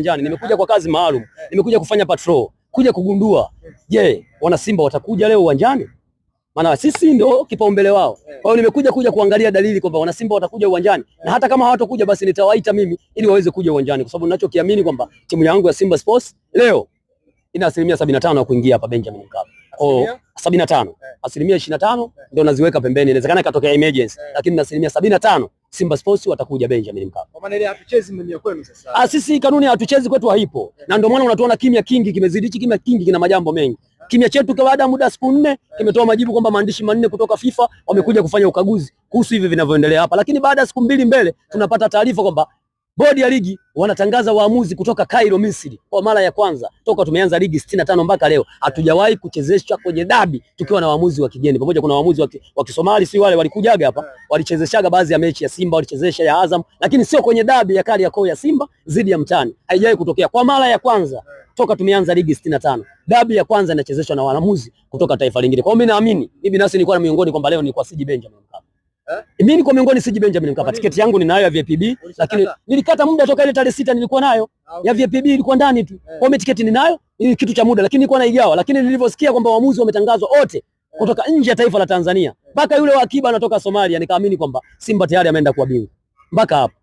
uwanjani. Nimekuja kwa kazi maalum. Nimekuja kufanya patrol, kuja kugundua je, wana Simba watakuja leo uwanjani? Maana sisi ndio kipaumbele wao. Kwa hiyo nimekuja kuangalia dalili kwamba wana Simba watakuja uwanjani, na hata kama hawatakuja basi nitawaita mimi ili waweze kuja uwanjani, kwa sababu ninachokiamini kwamba timu yangu ya Simba Sports leo ina 75% ya kuingia hapa Benjamin Mkapa. 75. 25% ndio naziweka pembeni. Inawezekana ikatokea emergency, lakini na 75% Simba Sports watakuja Benjamin Mkapa. Kwa maana ile hatuchezi mimi kwenu sasa. Sisi kanuni ya hatuchezi kwetu haipo. Na ndio maana unatuona kimya kingi kimezidi. Kimya kingi kina majambo mengi. Kimya chetu kwa baada ya muda siku 4 kimetoa majibu kwamba maandishi 4 kutoka FIFA wamekuja kufanya ukaguzi kuhusu hivi vinavyoendelea hapa. Lakini baada ya siku 2 mbele tunapata taarifa kwamba bodi ya ligi wanatangaza waamuzi kutoka Cairo, Misri. Kwa mara ya kwanza toka tumeanza ligi 65 mpaka leo hatujawahi kuchezeshwa kwenye dabi tukiwa na waamuzi wa kigeni. Pamoja kuna waamuzi wa Kisomali, si wale walikujaga hapa, walichezeshaga baadhi ya mechi ya Simba, walichezesha ya Azam, lakini sio kwenye dabi ya Kariakoo ya Simba zidi ya Mtani. Haijawahi kutokea. Kwa mara ya kwanza toka tumeanza ligi 65. Dabi ya kwanza inachezeshwa na waamuzi kutoka taifa lingine. Kwa hiyo mimi naamini, mimi binafsi nilikuwa na miongoni kwamba leo nilikuwa siji Benjamin Mkapa. Mimi niko miongoni siji Benjamin Mkapa. Tiketi yangu ninayo ya VPB, lakini nilikata muda toka ile tarehe 6 nilikuwa nayo. Ya VPB ilikuwa ndani tu. Kwa hiyo tiketi ninayo, ili kitu cha muda, lakini nilikuwa naigawa. Lakini nilivyosikia kwamba waamuzi wametangazwa wote kutoka nje ya taifa la Tanzania, mpaka yule wa akiba anatoka Somalia, nikaamini kwamba Simba tayari ameenda kuwa bingwa. Mpaka hapo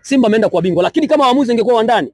Simba ameenda kuwa bingwa, lakini kama waamuzi ingekuwa wa ndani,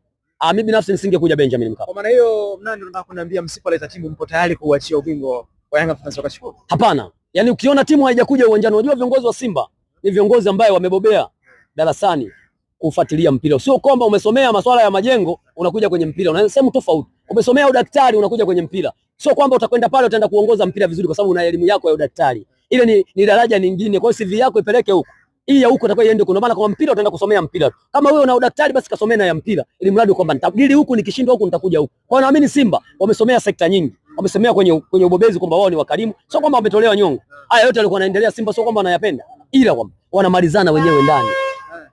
mimi binafsi nisingekuja Benjamin Mkapa. Kwa maana hiyo nani unataka kuniambia msipoleta timu mpo tayari kuachia ubingwa wa Yanga Africans wakachukua? Hapana. Yaani ukiona timu haijakuja uwanjani, unajua viongozi wa Simba ni viongozi ambao wamebobea darasani kufuatilia mpira. Sio kwamba umesomea masuala ya majengo unakuja kwenye mpira. Una sehemu tofauti. Umesomea udaktari unakuja kwenye mpira. Sio kwamba utakwenda pale utaenda kuongoza mpira vizuri kwa sababu una elimu yako ya udaktari. Ile ni daraja nyingine. Kwa hiyo CV yako ipeleke huko. Hii ya huko itakuwa iende huko. Ndio maana kwa mpira utaenda kusomea mpira. Kama wewe una udaktari basi kasomea na ya mpira. Ili mradi kwamba nitabadili huku nikishindwa huku nitakuja huku. Kwa hiyo naamini Simba wamesomea sekta nyingi. Wamesomea kwenye ubobezi kwamba wao ni wakarimu. Sio kwamba wametolewa nyongo. Haya yote yalikuwa yanaendelea Simba sio kwamba wanayapenda. Ila wanamalizana wenyewe ndani.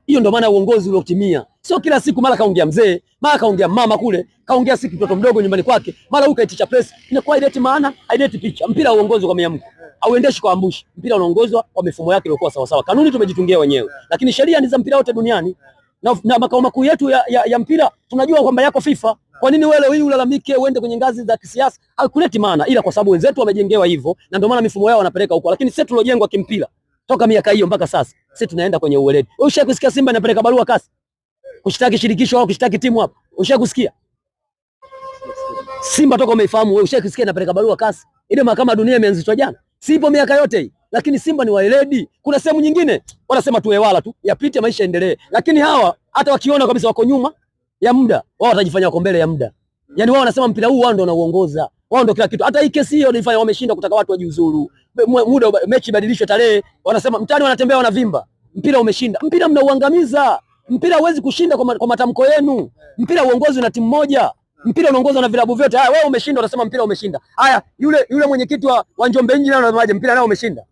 Hiyo ndio maana uongozi uliotimia. Sio kila siku mara kaongea mzee, mara kaongea mama kule, kaongea siku mtoto mdogo nyumbani kwake, mara huko iticha press. Inakuwa haileti maana, haileti picha. Mpira uongozwe kwa miamko. Auendeshi kwa ambushi. Mpira unaongozwa kwa mifumo yake iliyokuwa sawa sawa. Kanuni tumejitungia wenyewe. Lakini sheria ni za mpira wote duniani. Na makao makuu yetu ya mpira tunajua kwamba yako FIFA. Kwa nini wewe hii ulalamike uende kwenye ngazi za kisiasa? Hakuleti maana, ila kwa sababu wenzetu wamejengewa hivyo na ndio maana mifumo yao wanapeleka huko. Lakini sisi tuliojengwa kimpira toka miaka hiyo mpaka sasa, sisi tunaenda kwenye uweledi. Wewe ushakusikia Simba inapeleka barua kasi kushtaki shirikisho au kushtaki timu hapa? Ushakusikia? Simba toka umeifahamu wewe, ushakusikia inapeleka barua kasi? Ile mahakama dunia imeanzishwa jana. Sipo miaka yote hii. Lakini Simba ni waeledi. Kuna sehemu nyingine wanasema tuwe wala tu, yapite maisha endelee. Lakini hawa hata wakiona kabisa wako nyuma ya muda, wao watajifanya wako mbele ya muda. Yaani wao wanasema mpira huu wao ndio wanaoongoza. Wao ndio kila kitu. Hata hii kesi hiyo ilifanya wameshinda kutaka watu wajiuzuru. Muda mechi ibadilishwe tarehe. Wanasema mtani wanatembea wanavimba. Mpira umeshinda. Mpira mnauangamiza. Mpira huwezi kushinda kwa matamko yenu. Mpira uongozwe na timu moja. Mpira unaongozwa na vilabu vyote. Haya wewe umeshinda unasema mpira umeshinda. Haya yule mwenyekiti wa Njombe Injini anasemaje mpira nao umeshinda.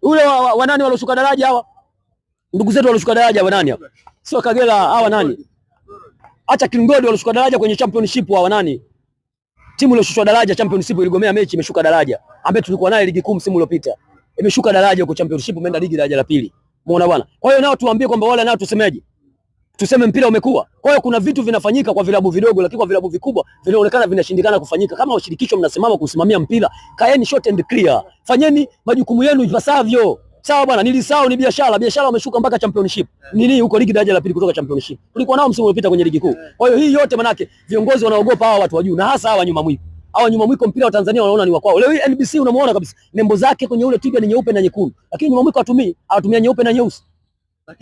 Yule wa nani walioshuka daraja hawa? Ndugu zetu walioshuka daraja wa nani hapa? Sio Kagera hawa nani? Acha Kingodi walishuka daraja kwenye championship wa nani? Timu iliyoshushwa daraja championship iligomea mechi imeshuka daraja. Ambaye tulikuwa naye ligi kuu msimu uliopita. Imeshuka daraja huko championship imeenda ligi daraja la pili. Umeona bwana? Kwa hiyo nao tuambie kwamba wale nao tusemeje? Tuseme mpira umekuwa. Kwa hiyo kuna vitu vinafanyika kwa vilabu vidogo lakini kwa vilabu vikubwa vinaonekana vinashindikana kufanyika. Kama washirikisho mnasimama kusimamia mpira, kaeni short and clear. Fanyeni majukumu yenu ipasavyo. Sawa bwana, nilisahau ni biashara. Biashara wameshuka mpaka championship. Nini huko ligi daraja la pili kutoka championship. Tulikuwa nao msimu uliopita kwenye ligi kuu. Kwa hiyo hii yote manake viongozi wanaogopa hawa watu wa juu na hasa hawa nyuma mwiko. Hawa nyuma mwiko mpira wa Tanzania wanaona ni wa kwao. Leo hii NBC unamuona kabisa nembo zake kwenye ule twiga ni nyeupe na nyekundu. Lakini nyuma mwiko hatumia nyeupe na nyeusi.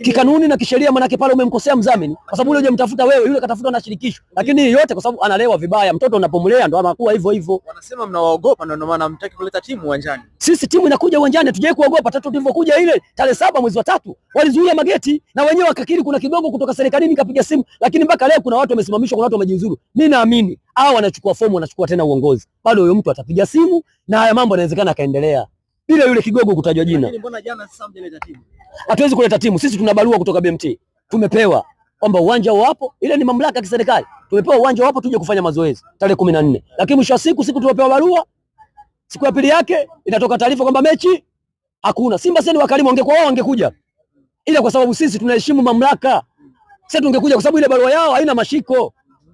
Kikanuni na kisheria manake pale umemkosea mdhamini kwa sababu yule hujamtafuta wewe, yule katafutwa na shirikisho. Lakini yote kwa sababu analewa vibaya, mtoto unapomlea ndo anakuwa hivyo hivyo. Wanasema mnawaogopa ndio maana hamtaki kuleta timu uwanjani. Sisi timu inakuja uwanjani, hatujawahi kuogopa. Tatu tulivyokuja ile tarehe 7 mwezi wa 3 walizuia mageti na wenyewe wakakiri kuna kidogo kutoka serikalini kapiga simu, lakini mpaka leo kuna watu wamesimamishwa, kuna watu wamejiuzuru. Mimi naamini hao wanachukua fomu, wanachukua tena uongozi. Bado huyo mtu atapiga simu na haya mambo yanawezekana akaendelea. Bila yule kigogo kutajwa jina. Lakini mbona jana sasa mjeleta timu? Hatuwezi kuleta timu. Sisi tuna barua kutoka BMT. Tumepewa kwamba uwanja wapo, ile ni mamlaka ya kiserikali. Tumepewa uwanja wapo tuje kufanya mazoezi tarehe 14. Lakini mwisho wa siku tulipewa barua, siku ya pili yake inatoka taarifa kwamba mechi hakuna. Simba sasa ni wakalimu, wangekuwa wao wangekuja. Ila kwa sababu sisi tunaheshimu mamlaka, sasa tungekuja kwa sababu ile barua yao haina mashiko.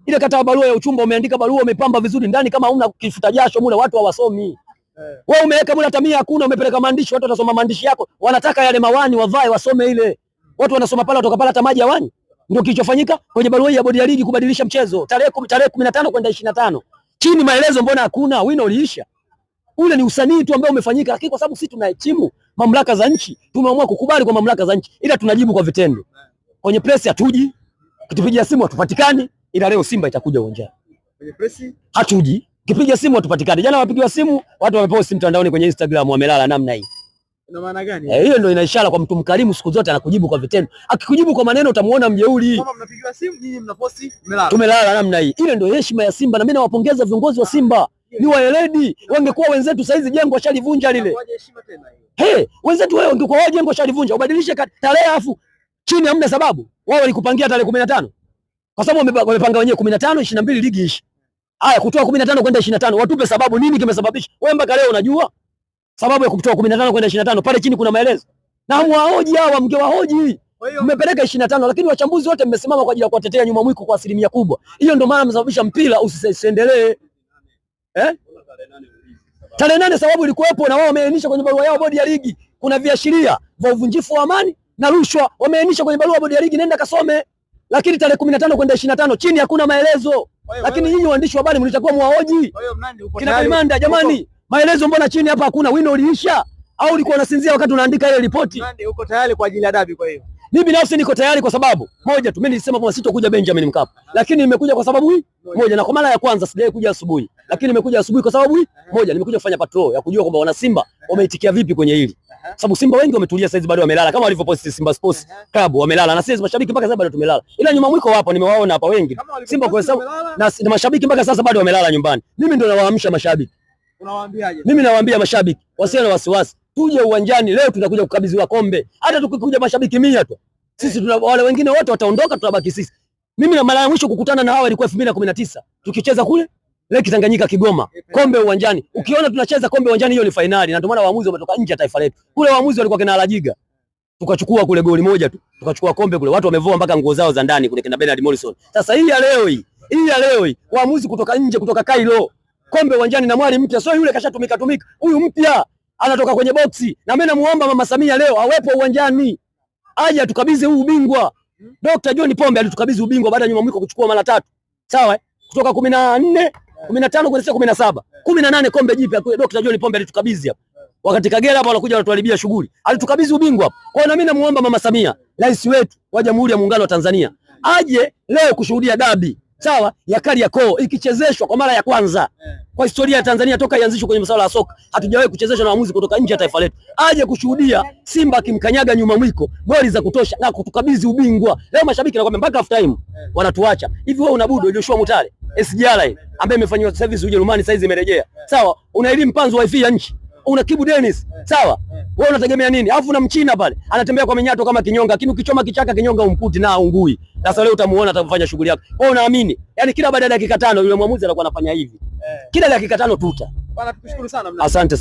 Ile kata barua ya uchumba umeandika barua umepamba vizuri ndani kama huna kifuta jasho mule watu hawasomi. Wewe umeweka mule hata 100 hakuna, umepeleka maandishi watu watasoma maandishi yako. Wanataka yale mawani wavae wasome ile. Watu wanasoma pale watoka pale hata maji ya wani. Ndio kilichofanyika kwenye barua ya bodi ya ligi kubadilisha mchezo tarehe 15 kwenda 25. Chini maelezo mbona hakuna? Wino uliisha. Ule ni usanii tu ambao umefanyika, lakini kwa sababu sisi tunaheshimu mamlaka za nchi, tumeamua kukubali kwa mamlaka za nchi, ila tunajibu kwa vitendo. Kwenye press hatuji, kitupigia simu hatupatikani, ila leo Simba itakuja uwanjani. Kwenye press hatuji, kipiga simu hatupatikani. Jana wapigiwa simu, watu wamepost mtandaoni kwenye Instagram wamelala namna hii. Ina maana gani? Hiyo ndio ina ishara kwa mtu mkarimu, siku zote anakujibu kwa vitendo. Akikujibu kwa maneno utamuona mjeuri. Kama mnapigiwa simu nyinyi mnaposti mmelala. Tumelala namna hii. Ile ndio heshima ya Simba na mimi nawapongeza viongozi wa Simba. Ni waeledi. Wangekuwa wenzetu saizi jengo washalivunja lile. Wenzetu wao wangekuwa wao jengo washalivunja. Ubadilishe tarehe afu chini hamna sababu. Wao walikupangia tarehe 15. Kwa sababu wamepanga wenyewe 15 22 ligi ishi. Haya kutoa 15 kwenda 25. Watupe sababu nini kimesababisha? Wewe mpaka leo unajua? Sababu ya kutoa 15 kwenda 25 pale chini kuna maelezo. Na mwahoji hawa mngewahoji. Mmepeleka 25 lakini wachambuzi wote mmesimama kwa ajili ya kuwatetea nyuma mwiko kwa asilimia kubwa. Hiyo ndio maana msababisha mpira usiendelee. Tarehe 8 sababu ilikuwepo na wao wameainisha kwenye barua yao bodi ya ligi. Kuna viashiria vya uvunjifu wa amani na rushwa. Wameainisha kwenye barua bodi ya ligi, nenda kasome. Lakini tarehe 15 kwenda 25 chini hakuna maelezo. Lakini nyinyi waandishi wa habari mlitakuwa muwahoji. Kina Kaimanda jamani, maelezo mbona chini hapa hakuna? Wino uliisha au ulikuwa unasinzia wakati unaandika ile ripoti? Uko tayari kwa ajili ya dabi? Kwa hiyo mimi binafsi niko tayari kwa sababu moja tu, mimi nilisema kwamba sitokuja Benjamin Mkapa, lakini nimekuja kwa sababu hii moja, na kwa mara ya kwanza sijawahi kuja asubuhi, lakini nimekuja asubuhi kwa sababu hii moja, nimekuja kufanya patrol ya kujua kwamba wana Simba wameitikia vipi kwenye hili, sababu Simba wengi wametulia saizi, bado wamelala kama walivyoposti Simba Sports Club wamelala, na sisi mashabiki mpaka sasa bado tumelala, ila nyuma mwiko wapo, nimewaona hapa wengi Simba kwa sababu na mashabiki mpaka sasa bado wamelala nyumbani. Mimi ndio nawaamsha mashabiki. Unawaambiaje? Mimi nawaambia mashabiki wasiwe na wasiwasi, tuje uwanjani leo, tunakuja kukabidhiwa kombe. Hata tukikuja mashabiki 100 tu, sisi wale wengine wote wataondoka, tutabaki sisi. Mimi na mara ya mwisho kukutana na hawa ilikuwa 2019 tukicheza kule Lake Tanganyika Kigoma, kombe uwanjani. Ukiona tunacheza kombe uwanjani, hiyo ni finali, na ndio maana waamuzi wametoka nje ya taifa letu. Kule waamuzi walikuwa kina Alajiga, tukachukua kule goli moja tu, tukachukua kombe kule, watu wamevua mpaka nguo zao za ndani kule kina Bernard Morrison. Sasa hii ya leo hii waamuzi kutoka nje, kutoka Cairo, kombe uwanjani na mwali mpya, sio yule kashatumika, huyu mpya anatoka kwenye boksi, na mimi namuomba Mama Samia leo awepo uwanjani, aje atukabidhi huu ubingwa. Dr. John Pombe alitukabidhi ubingwa baada ya nyuma mwiko kuchukua mara 3. Sawa kutoka 14, 15 kwenda 17, 18 kombe jipya Dr. John Pombe alitukabidhi hapo. Wakati Kagera hapo wanakuja wanatuharibia shughuli. Alitukabidhi ubingwa hapo. Kwa hiyo na mimi namuomba Mama Samia, rais wetu wa Jamhuri ya Muungano wa Tanzania, aje leo kushuhudia dabi, sawa, ya Kariakoo ikichezeshwa kwa mara ya kwanza kwa historia ya Tanzania toka ianzishwe kwenye masuala ya soka. Hatujawahi kuchezeshwa na waamuzi kutoka nje ya taifa letu. Aje kushuhudia Simba akimkanyaga nyuma mwiko goli za kutosha na kutukabidhi ubingwa. Leo mashabiki nakwambia mpaka half time wanatuacha. Hivi wewe unabudu Joshua Mutale SGR ambaye imefanywa service Ujerumani saizi imerejea. Sawa, una elimu mpanzo wifi ya nchi. Una Kibu Dennis. Sawa? Wewe unategemea nini? Alafu na mchina pale anatembea kwa minyato kama kinyonga, lakini ukichoma kichaka kinyonga umkuti na ungui. Sasa leo utamuona atafanya shughuli yake. Wewe unaamini? Yaani kila baada ya dakika 5 yule mwamuzi anakuwa anafanya hivi. Kila dakika 5 tuta. Bwana tukushukuru sana. Asante sana.